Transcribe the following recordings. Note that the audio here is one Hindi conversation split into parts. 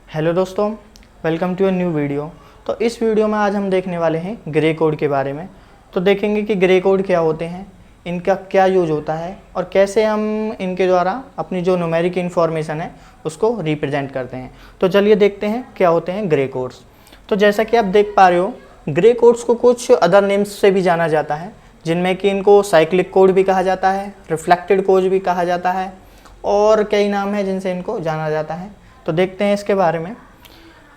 हेलो दोस्तों, welcome to a new video. तो इस वीडियो में आज हम देखने वाले हैं ग्रे कोड के बारे में। तो देखेंगे कि ग्रे कोड क्या होते हैं, इनका क्या यूज होता है और कैसे हम इनके द्वारा अपनी जो न्यूमेरिक इन्फॉर्मेशन है उसको रिप्रेजेंट करते हैं। तो चलिए देखते हैं क्या होते हैं ग्रे कोड्स। तो जैसा कि आप देख पा रहे हो, ग्रे कोड्स को कुछ अदर नेम्स से भी जाना जाता है, जिनमें कि इनको साइक्लिक कोड भी कहा जाता है, रिफ्लेक्टेड कोड भी कहा जाता है और कई नाम हैं जिनसे इनको जाना जाता है। तो देखते हैं इसके बारे में।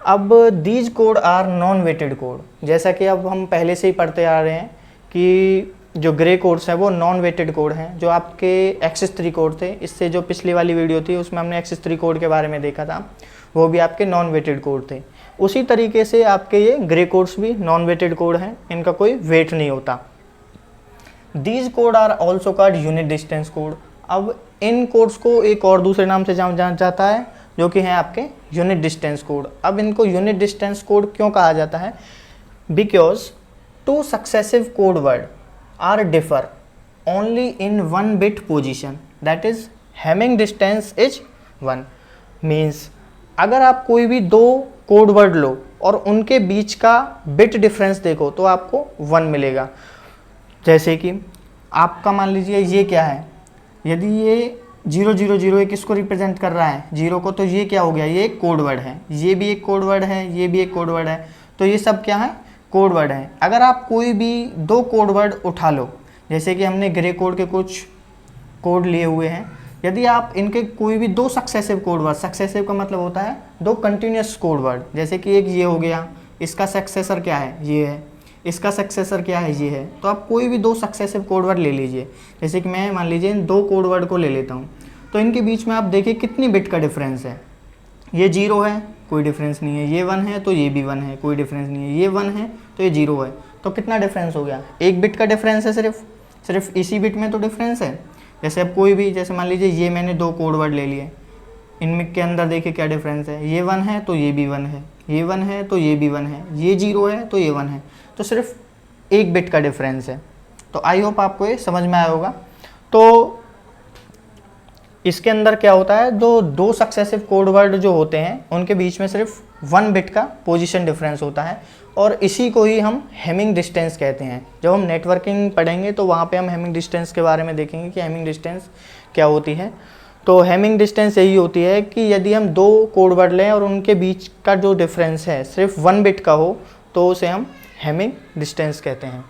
अब these code are non weighted code, जैसा कि अब हम पहले से ही पढ़ते आ रहे हैं कि जो ग्रे कोड्स हैं वो नॉन वेटेड कोड हैं। जो आपके एक्सिस 3 कोड थे, इससे जो पिछली वाली वीडियो थी उसमें हमने एक्सिस 3 कोड के बारे में देखा था, वो भी आपके नॉन वेटेड कोड थे। उसी तरीके से आपके ये ग्रे कोड्स भी नॉन वेटेड कोड हैं, इनका कोई वेट नहीं होता। These code are also called unit distance code. अब इन कोड्स को एक और दूसरे नाम से जाना जाता है, जो कि हैं आपके यूनिट डिस्टेंस कोड। अब इनको यूनिट डिस्टेंस कोड क्यों कहा जाता है? Because two successive code word are differ only in 1 bit position, that is Hamming distance is 1। Means अगर आप कोई भी 2 कोड वर्ड लो और उनके बीच का बिट डिफरेंस देखो तो आपको 1 मिलेगा। जैसे कि आपका मान लीजिए ये क्या है, यदि ये 000 एक किसको रिप्रेजेंट कर रहा है, 0 को, तो ये क्या हो गया, ये एक कोड वर्ड है, ये भी एक कोड वर्ड है, ये भी एक कोड वर्ड है। तो ये सब क्या है, कोड वर्ड है। अगर आप कोई भी 2 कोड वर्ड उठा लो, जैसे कि हमने ग्रे कोड के कुछ कोड लिए हुए हैं, यदि आप इनके कोई भी 2 सक्सेसिव कोड वर्ड, सक्सेसिव का मतलब होता है 2 कंटिन्यूस कोड वर्ड, जैसे कि एक ये हो गया, इसका सक्सेसर क्या है, ये है, इसका सक्सेसर क्या है, ये है। तो आप कोई भी 2 सक्सेसिव कोड वर्ड ले लीजिए। जैसे कि मैं मान लीजिए इन 2 कोड वर्ड को ले लेता हूँ, तो इनके बीच में आप देखिए कितनी बिट का डिफरेंस है। ये 0 है, कोई डिफरेंस नहीं है, ये 1 है तो ये भी 1 है, कोई डिफरेंस नहीं है, ये 1 है तो ये 0 है। तो कितना डिफरेंस हो गया, 1 बिट का डिफरेंस है, सिर्फ इसी बिट में तो डिफरेंस है। जैसे अब कोई भी, जैसे मान लीजिए ये मैंने 2 कोड वर्ड ले लिए, इनमें के अंदर देखिए क्या डिफरेंस है, ये 1 है तो ये भी 1 है, ये 1 है तो ये भी 1 है, ये 0 है तो ये 1 है। तो सिर्फ 1 बिट का डिफरेंस है। तो आई होप आपको ये समझ में आया होगा। तो इसके अंदर क्या होता है, जो 2 सक्सेसिव कोड वर्ड जो होते हैं उनके बीच में सिर्फ 1 बिट का पोजीशन डिफरेंस होता है, और इसी को ही हम हैमिंग डिस्टेंस कहते हैं। जब हम नेटवर्किंग पढ़ेंगे तो वहाँ पे हम हैमिंग डिस्टेंस के बारे में देखेंगे कि हैमिंग डिस्टेंस क्या होती है। तो हैमिंग डिस्टेंस यही होती है कि यदि हम 2 कोड वर्ड लें और उनके बीच का जो डिफरेंस है सिर्फ 1 बिट का हो, तो उसे हम हैमिंग डिस्टेंस कहते हैं।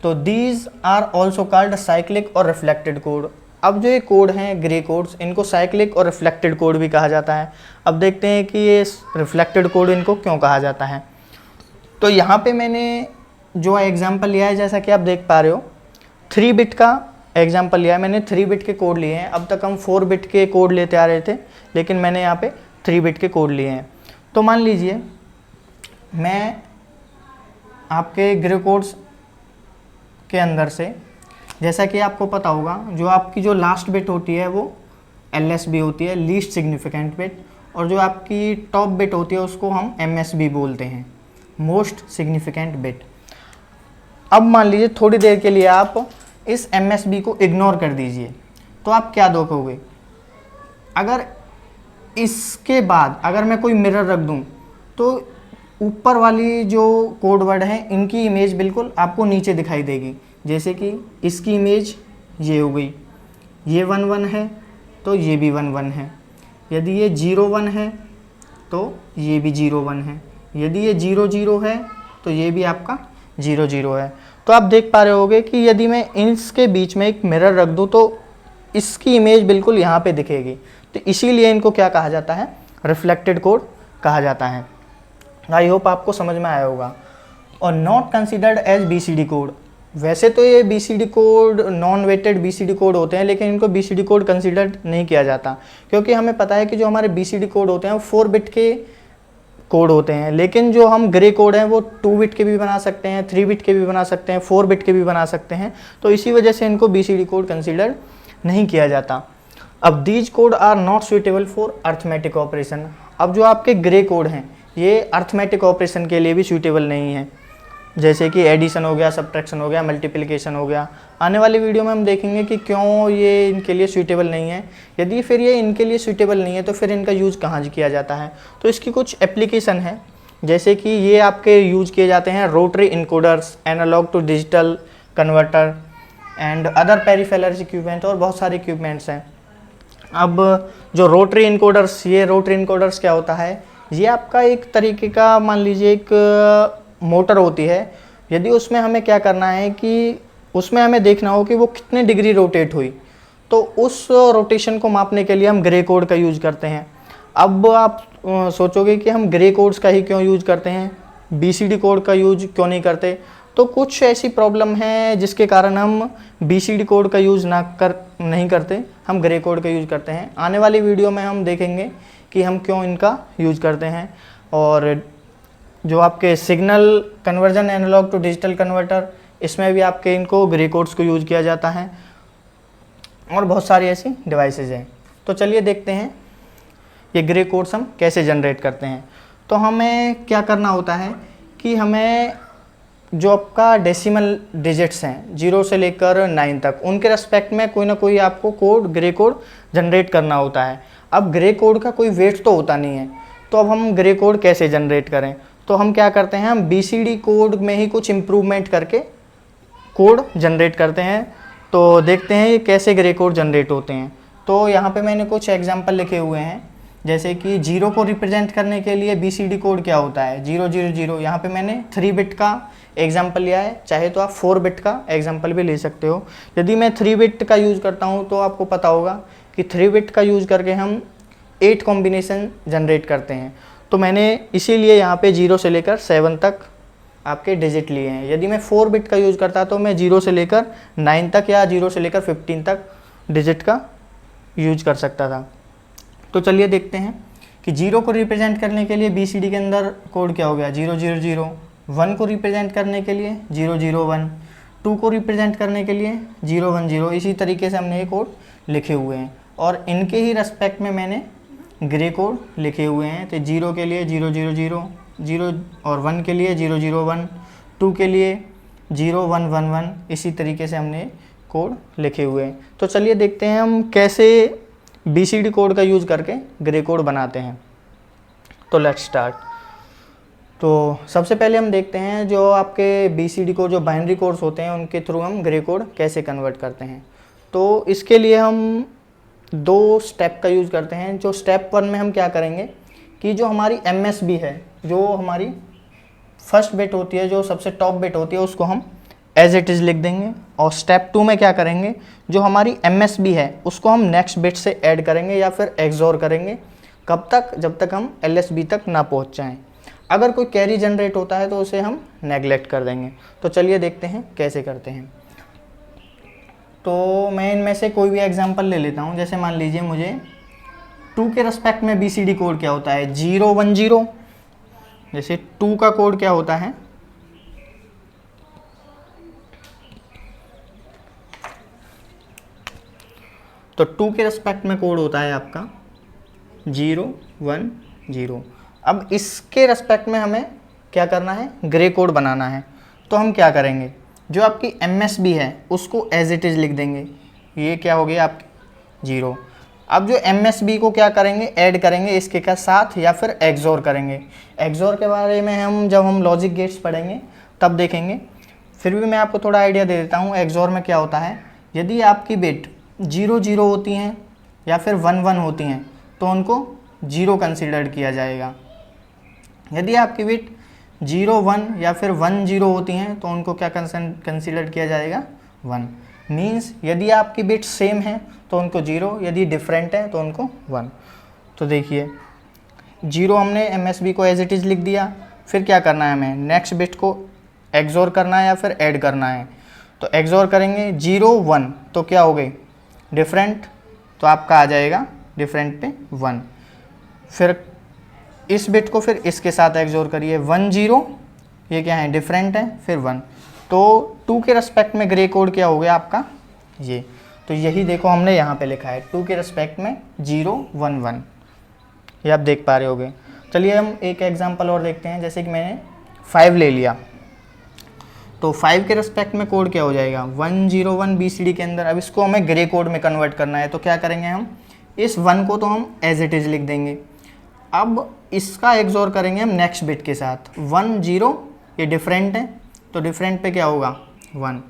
तो these are also called cyclic और रिफ्लेक्टेड कोड। अब जो ये कोड हैं ग्रे कोड्स, इनको साइक्लिक और रिफ्लेक्टेड कोड भी कहा जाता है। अब देखते हैं कि ये रिफ्लेक्टेड कोड इनको क्यों कहा जाता है। तो यहाँ पे मैंने जो एग्जांपल लिया है, जैसा कि आप देख पा रहे हो, 3 बिट का एग्जांपल लिया है मैंने। 3 बिट के कोड लिए हैं। अब तक हम 4 बिट के कोड लेते आ रहे थे, लेकिन मैंने यहाँ पे 3 बिट के कोड लिए हैं। तो मान लीजिए मैं आपके ग्रे कोड्स के अंदर से, जैसा कि आपको पता होगा, जो आपकी जो लास्ट बिट होती है वो LSB होती है, लीस्ट सिग्निफिकेंट बिट, और जो आपकी टॉप बिट होती है उसको हम MSB बोलते हैं, मोस्ट सिग्निफिकेंट बिट। अब मान लीजिए थोड़ी देर के लिए आप इस MSB को इग्नोर कर दीजिए, तो आप क्या देखोगे, अगर इसके बाद अगर मैं कोई मिरर रख दूं तो ऊपर वाली जो कोड वर्ड है इनकी इमेज बिल्कुल आपको नीचे दिखाई देगी। जैसे कि इसकी इमेज ये हो गई, ये 1 1 है तो ये भी 1 1 है, यदि ये 0 1 है तो ये भी 0 1 है, यदि ये 0 0 है तो ये भी आपका 0 0 है। तो आप देख पा रहे होगे कि यदि मैं इसके बीच में एक मिरर रख दूं तो इसकी इमेज बिल्कुल यहाँ पे दिखेगी। तो इसीलिए इनको क्या कहा जाता है, रिफ्लेक्टेड कोड कहा जाता है। आई होप आपको समझ में आया होगा। और not considered as BCD code. वैसे तो ये BCD code non weighted BCD code होते हैं, लेकिन इनको BCD कोड कंसिडर्ड नहीं किया जाता, क्योंकि हमें पता है कि जो हमारे BCD कोड होते हैं वो 4 बिट के कोड होते हैं, लेकिन जो हम ग्रे कोड हैं वो 2 बिट के भी बना सकते हैं, 3 बिट के भी बना सकते हैं, 4 बिट के भी बना सकते हैं। तो इसी वजह से इनको BCD कोड कंसिडर नहीं किया जाता। अब these code are not suitable for arithmetic operation. अब जो आपके ग्रे कोड हैं ये अर्थमेटिक ऑपरेशन के लिए भी सूटेबल नहीं है। जैसे कि एडिशन हो गया, सब्ट्रैक्शन हो गया, मल्टीप्लिकेशन हो गया। आने वाली वीडियो में हम देखेंगे कि क्यों ये इनके लिए सूटेबल नहीं है। यदि फिर ये इनके लिए सूटेबल नहीं है तो फिर इनका यूज़ कहाँ किया जाता है। तो इसकी कुछ एप्लीकेशन है, जैसे कि ये आपके यूज़ किए जाते हैं rotary encoders, analogue to digital converter and other peripheral equipment, और बहुत सारे इक्विपमेंट्स हैं। अब जो रोटरी इनकोडर्स, ये रोटरी इनकोडर्स क्या होता है, ये आपका एक तरीके का मान लीजिए एक मोटर होती है। यदि उसमें हमें क्या करना है कि उसमें हमें देखना हो कि वो कितने डिग्री रोटेट हुई, तो उस रोटेशन को मापने के लिए हम ग्रे कोड का यूज़ करते हैं। अब आप सोचोगे कि हम ग्रे कोड्स का ही क्यों यूज़ करते हैं, बीसीडी कोड का यूज क्यों नहीं करते। तो कुछ ऐसी प्रॉब्लम है जिसके कारण हम बीसीडी कोड का यूज़ नहीं करते, हम ग्रे कोड का यूज़ करते हैं। आने वाली वीडियो में हम देखेंगे कि हम क्यों इनका यूज़ करते हैं। और जो आपके signal conversion analogue to digital converter, इसमें भी आपके इनको ग्रे कोड्स को यूज़ किया जाता है, और बहुत सारी ऐसी डिवाइसेज हैं। तो चलिए देखते हैं ये ग्रे कोड्स हम कैसे जनरेट करते हैं। तो हमें क्या करना होता है कि हमें जो आपका डेसिमल डिजिट्स हैं 0 से लेकर 9 तक, उनके रेस्पेक्ट में कोई ना कोई आपको कोड, ग्रे कोड जनरेट करना होता है। अब ग्रे कोड का कोई वेट तो होता नहीं है, तो अब हम ग्रे कोड कैसे जनरेट करें। तो हम क्या करते हैं, हम बीसीडी कोड में ही कुछ इम्प्रूवमेंट करके कोड जनरेट करते हैं। तो देखते हैं ये कैसे ग्रे कोड जनरेट होते हैं। तो यहाँ पे मैंने कुछ एग्जांपल लिखे हुए हैं, जैसे कि 0 को रिप्रेजेंट करने के लिए बीसीडी कोड क्या होता है, 000। यहाँ पे मैंने 3 बिट का एग्जांपल लिया है, चाहे तो आप 4 बिट का एग्जांपल भी ले सकते हो। यदि मैं 3 बिट का यूज़ करता हूँ तो आपको पता होगा कि 3 बिट का यूज़ करके हम 8 कॉम्बिनेशन जनरेट करते हैं। तो मैंने इसीलिए यहाँ पे 0 से लेकर 7 तक आपके डिजिट लिए हैं। यदि मैं 4 बिट का यूज़ करता तो मैं 0 से लेकर 9 तक या 0 से लेकर 15 तक डिजिट का यूज कर सकता था। तो चलिए देखते हैं कि 0 को रिप्रेजेंट करने के लिए बीसीडी के अंदर कोड क्या हो गया, 000। 1 को रिप्रेजेंट करने के लिए 001, 2 को रिप्रेजेंट करने के लिए 010। इसी तरीके से हमने ये कोड लिखे हुए हैं, और इनके ही रेस्पेक्ट में मैंने ग्रे कोड लिखे हुए हैं। तो 0 के लिए 000, 0 और 1 के लिए 001, 2 के लिए 0111। इसी तरीके से हमने कोड लिखे हुए हैं। तो चलिए देखते हैं हम कैसे बीसीडी कोड का यूज़ करके ग्रे कोड बनाते हैं। तो लेट्स स्टार्ट। तो सबसे पहले हम देखते हैं जो आपके बीसीडी कोड, जो बाइनरी कोड्स होते हैं, उनके थ्रू हम ग्रे कोड कैसे कन्वर्ट करते हैं। तो इसके लिए हम 2 स्टेप का यूज़ करते हैं। जो स्टेप 1 में हम क्या करेंगे कि जो हमारी एमएसबी है, जो हमारी फर्स्ट बिट होती है, जो सबसे टॉप बिट होती है, उसको हम एज इट इज़ लिख देंगे। और स्टेप 2 में क्या करेंगे, जो हमारी एमएसबी है उसको हम नेक्स्ट बिट से ऐड करेंगे या फिर एक्सोर करेंगे। कब तक, जब तक हम एलएसबी तक ना पहुँच जाएँ। अगर कोई कैरी जनरेट होता है तो उसे हम नेगलेक्ट कर देंगे। तो चलिए देखते हैं कैसे करते हैं। तो मैं इनमें से कोई भी एग्जांपल ले लेता हूं। जैसे मान लीजिए मुझे 2 के रेस्पेक्ट में बीसीडी कोड क्या होता है, 010। जैसे 2 का कोड क्या होता है, तो 2 के रेस्पेक्ट में कोड होता है आपका 010। अब इसके रेस्पेक्ट में हमें क्या करना है, ग्रे कोड बनाना है। तो हम क्या करेंगे, जो आपकी एमएसबी है उसको एज इट इज़ लिख देंगे। ये क्या हो गया आपकी 0। अब जो एमएसबी को क्या करेंगे, ऐड करेंगे इसके का साथ या फिर एक्सोर करेंगे। एक्सोर के बारे में हम जब हम लॉजिक गेट्स पढ़ेंगे तब देखेंगे। फिर भी मैं आपको थोड़ा आइडिया दे देता हूँ एक्सोर में क्या होता है। यदि आपकी बिट 00 होती हैं या फिर 11 होती हैं तो उनको 0 कंसिडर्ड किया जाएगा। यदि आपकी बिट 01 या फिर 10 होती हैं तो उनको क्या कंसिडर किया जाएगा, 1। मीन्स यदि आपकी बिट सेम है तो उनको 0, यदि डिफरेंट है तो उनको 1। तो देखिए 0 हमने एमएसबी को एज इट इज़ लिख दिया। फिर क्या करना है, हमें नेक्स्ट बिट को एक्सोर करना है या फिर ऐड करना है। तो एक्सोर करेंगे 01, तो क्या हो गई डिफरेंट, तो आपका आ जाएगा डिफरेंट पे 1। फिर इस बिट को फिर इसके साथ एक्सोर करिए 10, ये क्या है डिफरेंट है, फिर 1। तो 2 के रेस्पेक्ट में ग्रे कोड क्या हो गया आपका ये। तो यही देखो हमने यहाँ पे लिखा है 2 के रेस्पेक्ट में 011, ये आप देख पा रहे होगे। चलिए हम एक एग्जांपल और देखते हैं। जैसे कि मैंने 5 ले लिया, तो 5 के रिस्पेक्ट में कोड क्या हो जाएगा 101 BCD के अंदर। अब इसको हमें ग्रे कोड में कन्वर्ट करना है, तो क्या करेंगे हम, इस 1 को तो हम एज इट इज़ लिख देंगे। अब इसका एक्सोर करेंगे हम नेक्स्ट बिट के साथ। 1 0 ये डिफरेंट है, तो डिफरेंट पे क्या होगा 1,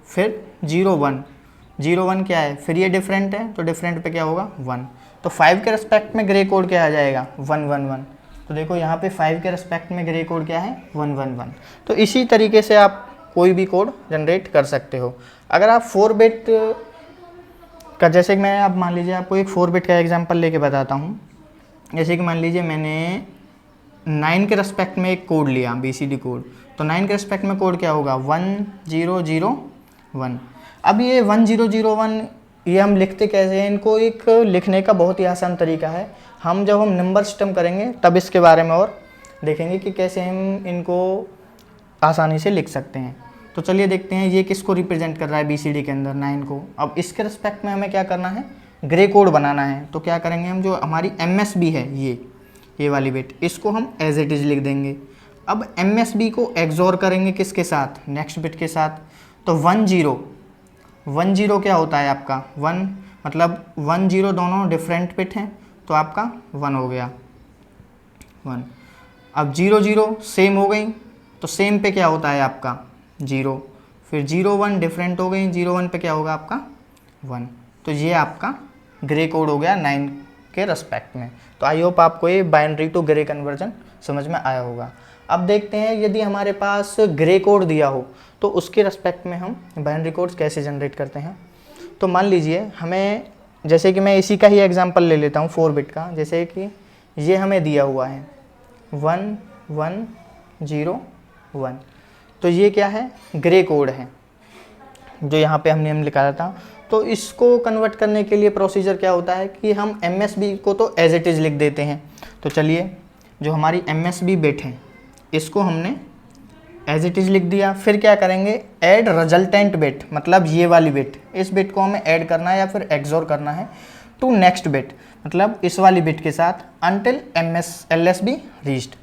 फिर 0 1, 0 1 क्या है, फिर ये डिफरेंट है, तो डिफरेंट पे क्या होगा 1। तो 5 के रिस्पेक्ट में ग्रे कोड क्या आ जाएगा 1 1 1। तो देखो यहाँ पे 5 के रिस्पेक्ट में ग्रे कोड क्या है 1 1 1। तो इसी तरीके से आप कोई भी कोड जनरेट कर सकते हो। अगर आप 4 बिट का, जैसे कि मैं, आप मान लीजिए आपको एक 4 बिट का एग्जांपल लेके बताता हूँ। जैसे कि मान लीजिए मैंने 9 के रिस्पेक्ट में एक कोड लिया BCD कोड, तो 9 के रिस्पेक्ट में कोड क्या होगा 1 0 0 1। अब ये 1 0 0 1 ये हम लिखते कैसे हैं, इनको एक लिखने का बहुत ही आसान तरीका है। हम जब हम नंबर सिस्टम करेंगे तब इसके बारे में और देखेंगे कि कैसे हम इनको आसानी से लिख सकते हैं। तो चलिए देखते हैं ये किसको रिप्रेजेंट कर रहा है BCD के अंदर 9 को। अब इसके रिस्पेक्ट में हमें क्या करना है, ग्रे कोड बनाना है। तो क्या करेंगे हम, जो हमारी MSB है ये वाली बिट, इसको हम एज इट इज़ लिख देंगे। अब MSB को एक्सोर करेंगे किसके साथ, नेक्स्ट बिट के साथ। तो 1 0 1 0 क्या होता है आपका 1, मतलब 1 0 दोनों डिफरेंट बिट हैं, तो आपका 1 हो गया 1। अब 0 0 सेम हो गई, तो सेम पे क्या होता है आपका 0, फिर 0 1 डिफरेंट हो गई, 0 1 पे क्या होगा आपका 1। तो ये आपका ग्रे कोड हो गया 9 के रिस्पेक्ट में। तो आई होप आपको ये बाइनरी टू ग्रे कन्वर्जन समझ में आया होगा। अब देखते हैं यदि हमारे पास ग्रे कोड दिया हो तो उसके रिस्पेक्ट में हम बाइनरी कोड्स कैसे जनरेट करते हैं। तो मान लीजिए हमें, जैसे कि मैं इसी का ही एग्जांपल ले लेता हूँ 4 बिट का। जैसे कि ये हमें दिया हुआ है 1 1 0 1, तो ये क्या है ग्रे कोड है जो यहाँ पे हमने लिखा था। तो इसको कन्वर्ट करने के लिए प्रोसीजर क्या होता है कि हम MSB को तो एज इट इज़ लिख देते हैं। तो चलिए जो हमारी MSB बिट है इसको हमने एज इट इज़ लिख दिया। फिर क्या करेंगे, ऐड रिजल्टेंट बिट, मतलब ये वाली बिट, इस बिट को हमें ऐड करना है या फिर एक्सोर करना है टू नेक्स्ट बिट, मतलब इस वाली बिट के साथ अनटिल LSB रीच्ड।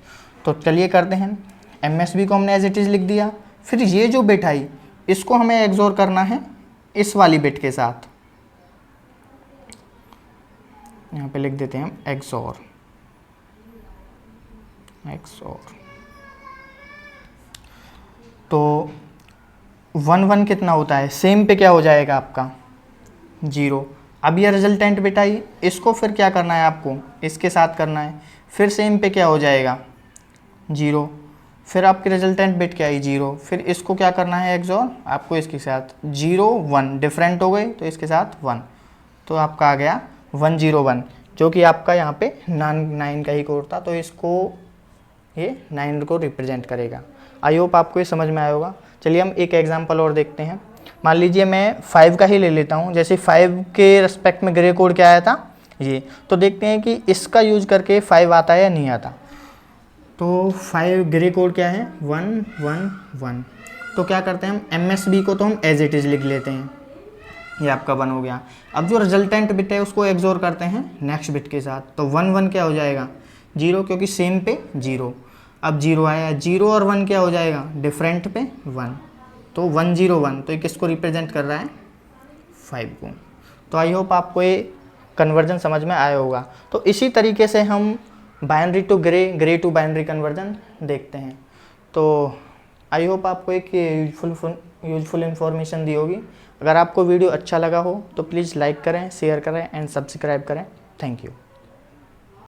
तो चलिए करते हैं, MSB को हमने एज इट इज़ लिख दिया। फिर ये जो बिट आई इसको हमें एक्सोर करना है इस वाली बिट के साथ। यहाँ पे लिख देते हैं हम एक्सोर। तो 1 1 कितना होता है, सेम पे क्या हो जाएगा आपका 0। अब ये रिजल्टेंट बिट आई, इसको फिर क्या करना है आपको, इसके साथ करना है। फिर सेम पे क्या हो जाएगा 0, फिर आपकी रिजल्टेंट बिट क्या आई 0, फिर इसको क्या करना है एक्सोर आपको इसके साथ 0 1, डिफरेंट हो गई तो इसके साथ 1, तो आपका आ गया 1 0 1, जो कि आपका यहाँ पे 9 का ही कोड था। तो इसको ये 9 को रिप्रेजेंट करेगा। आई होप आपको ये समझ में आया होगा। चलिए हम एक एग्जांपल और देखते हैं। मान लीजिए मैं 5 का ही ले लेता हूँ। जैसे 5 के रिस्पेक्ट में ग्रे कोड क्या आया था ये, तो देखते हैं कि इसका यूज करके 5 आता है या नहीं आता। तो 5 ग्रे कोड क्या है 1 1 1। तो क्या करते हैं हम MSB को तो हम एज इट इज़ लिख लेते हैं, ये आपका 1 हो गया। अब जो रिजल्टेंट बिट है उसको एक्सोर करते हैं नेक्स्ट बिट के साथ। तो 1 1 क्या हो जाएगा 0, क्योंकि सेम पे 0। अब 0 आया, 0 और 1 क्या हो जाएगा डिफरेंट पे 1, तो 1 0 1। तो ये किसको रिप्रेजेंट कर रहा है 5 को। तो आई होप आपको ये कन्वर्जन समझ में आया होगा। तो इसी तरीके से हम binary to Gray, Gray to binary conversion देखते हैं। तो आई होप आपको एक यूजफुल इन्फॉर्मेशन दी होगी। अगर आपको वीडियो अच्छा लगा हो तो प्लीज़ लाइक करें, शेयर करें एंड सब्सक्राइब करें। Thank you.